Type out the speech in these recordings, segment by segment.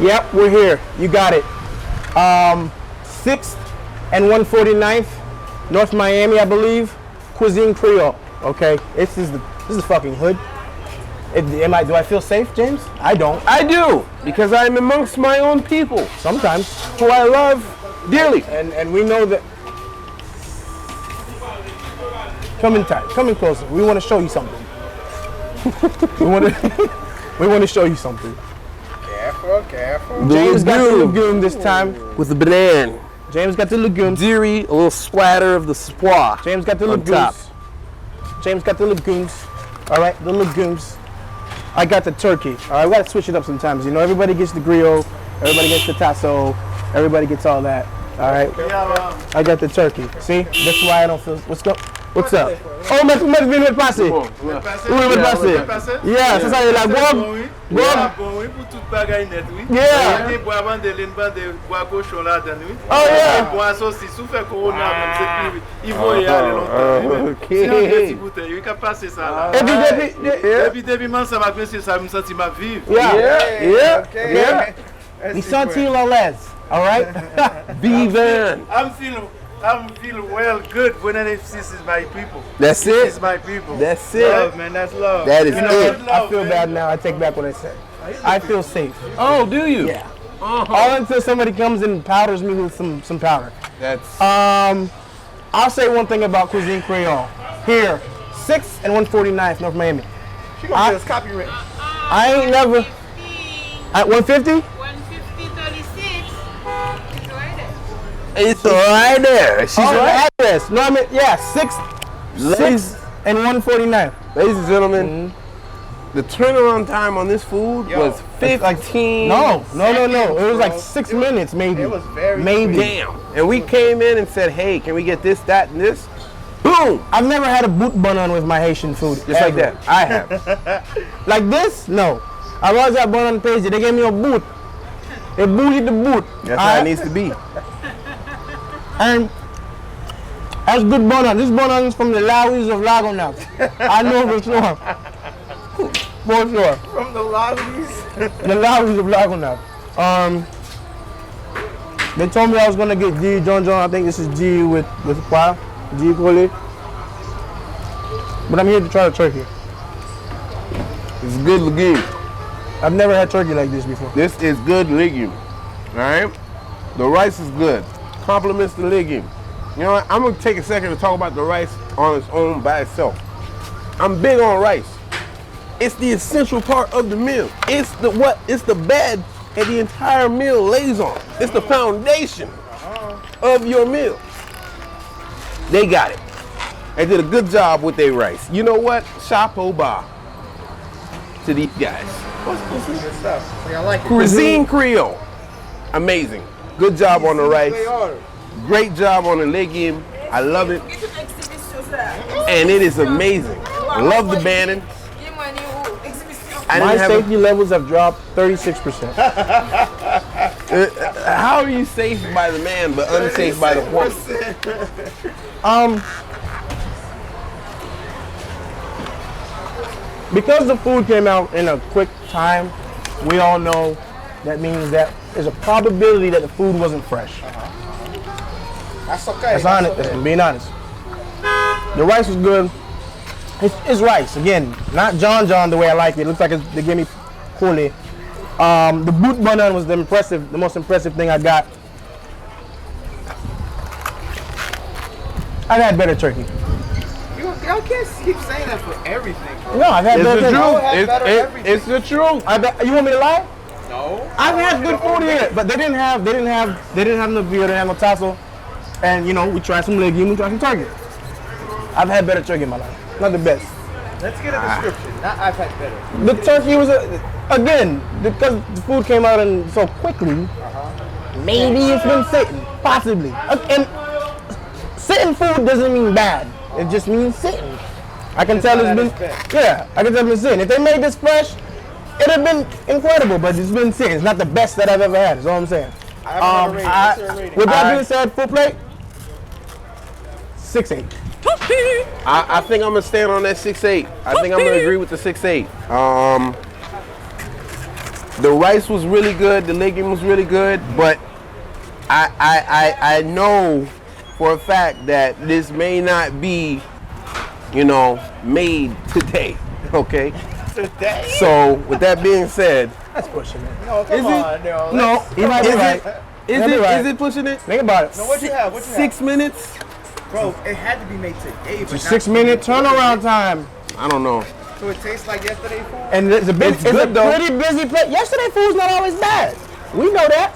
Yep, we're here. You got it. 6th and 149th, North Miami, I believe. Cuisine Creole. Okay, this is the fucking hood. Do I feel safe, James? I don't. I do, because I'm amongst my own people, Sometimes. who I love dearly. And we know that. Come in tight. Come in closer. We want to show you something. we want to show you something. Careful. James got the legume this time. With the banana. James got the legumes. Deary, a little splatter of the spois. James got the on top. legumes. James got the legumes. All right, the legumes. I got the turkey. All right, we got to switch it up sometimes. You know, everybody gets the griot, everybody gets the tasso, everybody gets all that. All right. I got the turkey. See, that's why I don't feel. What's up? Oh, mais venu me passer. Oui, me passer. Yeah, c'est ça. Il a bon. Oui, pour toute bagaille net, oui. Yeah. Il boit avant de l'envers de bois cochon là dedans, oui. Oh yeah. Bois sauce, souffle corona, c'est plus. Il faut y aller longtemps. Ok. C'est un petit bouteille, il peut passer ça là. Et puis, Depuis ça va bien sûr ça me sentit ma vivre. yeah. Me sentir à l'aise. All right. Vivan. I'm feeling well good when this is my people. That's This it. is my people. That's it. Love, man, that's love. That is You know it. what? I feel bad now. I take back what I said. I feel safe. Oh, do you? Yeah. All until somebody comes and powders me with some powder. That's I'll say one thing about Cuisine Creole. Here, 6th and 149th, North Miami. She gonna get us copyright. I ain't never. At 150? 150, 36. it's right there. She's Oh, right. the address. No, I mean, yeah, 6th and 149th. Ladies and gentlemen, the turnaround time on this food was 15. No. It was like 6 minutes, maybe. It was very maybe. Damn. And we came in and said, hey, can we get this, that, and this? Boom. I've never had a boot bun on with my Haitian food. Just like ever. that. I have. Like this? No. I've always had bun on the page. They gave me a boot. They booted the boot. That's how it needs to be. And that's good bun on. This bun on is from the Lawis of Lagonac. I know for sure. For sure. From the lobbies. The Lawis of Lagonac. They told me I was gonna get G John. I think this is G with Qua. G Cole. But I'm here to try the turkey. It's good legume. I've never had turkey like this before. This is good legume. All right? The rice is good. Complements the legume. You know what? I'm going to take a second to talk about the rice on its own by itself. I'm big on rice. It's the essential part of the meal. It's the bed that the entire meal lays on. It's the foundation of your meal. They got it. They did a good job with their rice. You know what? Chapeau bas to these guys. What's this good stuff? I like it. Cuisine Creole. Amazing. Good job on the rice. Great job on the legume. I love it. And it is amazing. Love the bannon. My safety levels have dropped 36%. How are you safe by the man but unsafe by the woman? Because the food came out in a quick time, we all know that means that there's a probability that the food wasn't fresh. That's okay. That's honest. I'm being honest. The rice was good. It's rice again, not John the way I like it. It looks like they gave me poorly. The boot bun was the most impressive thing I got. I've had better turkey. Y'all can't keep saying that for everything. No, I've had better turkey. It's the truth. You want me to lie? No. I've had good food here, but they didn't have no beer, they didn't have no tassel, and you know we tried some legume, we tried some turkey. I've had better turkey in my life, not the best. Let's get a description. Not I've had better. The turkey was again because the food came out and so quickly. Maybe it's been sitting, possibly. And sitting food doesn't mean bad. It just means sitting. I can tell it's been, I can tell it's been sitting. If they made this fresh, it'd have been incredible, but it's been sitting. It's not the best that I've ever had, is all I'm saying. With that being said, full plate, 6-8. I think I'm gonna stand on that 6-8. I think I'm gonna agree with the 6-8. The rice was really good. The legume was really good. But I know for a fact that this may not be, you know, made today. Okay. Today? So with that being said, That's pushing it. No, come Is on. it? No, he might be is right. it? He'll be right. Is it pushing it? Think about it. No, what you have? What you 6 minutes? have? Bro, it had to be made today. But It's a 6-minute turnaround time. I don't know. So it tastes like yesterday's food? And it's a bit, It's it's good, a though. pretty busy place. Yesterday food's not always bad. We know that.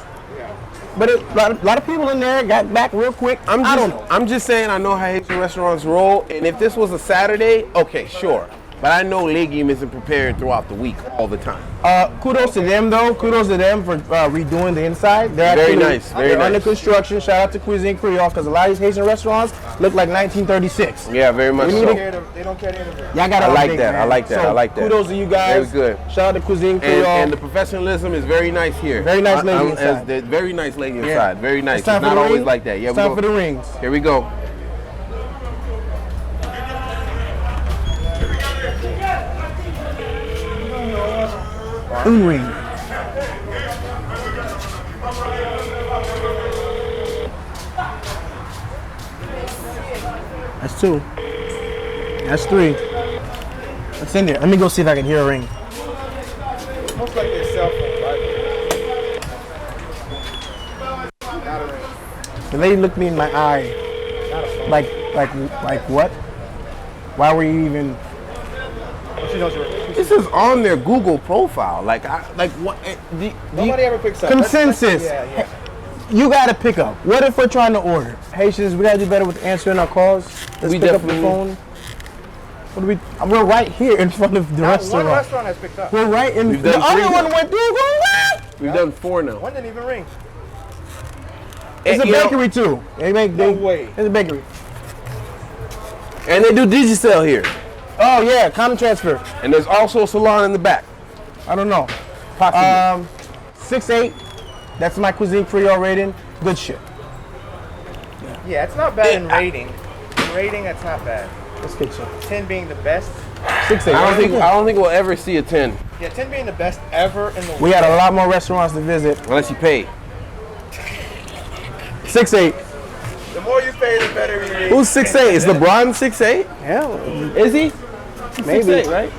But a lot of people in there got back real quick. I don't know. I'm just saying I know how Haitian restaurants roll, and if this was a Saturday, okay, sure. But I know legume isn't prepared throughout the week all the time. Kudos to them though. Kudos to them for redoing the inside. They're Very actually- nice, very they're nice. under construction. Shout out to Cuisine Creole because a lot of these Haitian restaurants look like 1936. Yeah, very much We need so. to- They don't care to innovate. Y'all got I like update, that, man. I like that, So, I like that. Kudos to you guys. Very good. Shout out to Cuisine Creole. And the professionalism is very nice here. Very nice lady inside. Very nice lady Yeah. inside. Very nice. It's time It's for not the always ring. like that. Yeah, It's we time go. for the rings. Here we go. Un ring. That's 2. That's 3. What's in there? Let me go see if I can hear a ring. Most like their cell phone, right? Not a ring. The lady looked me in my eye. Like what? Why were you even? But she knows your ring. This is on their Google profile. Like what? Nobody ever picks up. Consensus. Yeah. You gotta pick up. What if we're trying to order? Haitians, we gotta do better with answering our calls. Let's We pick up the definitely- phone. What do we? We're right here in front of the Not one restaurant. restaurant has picked up. We're right in. We've The done other 3 one now. went through. We've done 4 now. One didn't even ring. It's a You know- bakery too. They make. No way. It's a bakery. And they do Digicel here. Oh yeah, common transfer. And there's also a salon in the back. I don't know. Possibly. 6.8. That's my Cuisine Creole rating. Good shit. Yeah, it's not bad in rating. In rating, that's not bad. Let's get you. 10 being the best. 6.8. I don't think we'll ever see a 10 Yeah, 10 being the best ever in the world. We got a lot more restaurants to visit. unless you pay. 6.8. The more you pay, the better it is. Who's 6'8"? Is LeBron 6'8"? Yeah, Is he? maybe. 6'8", right?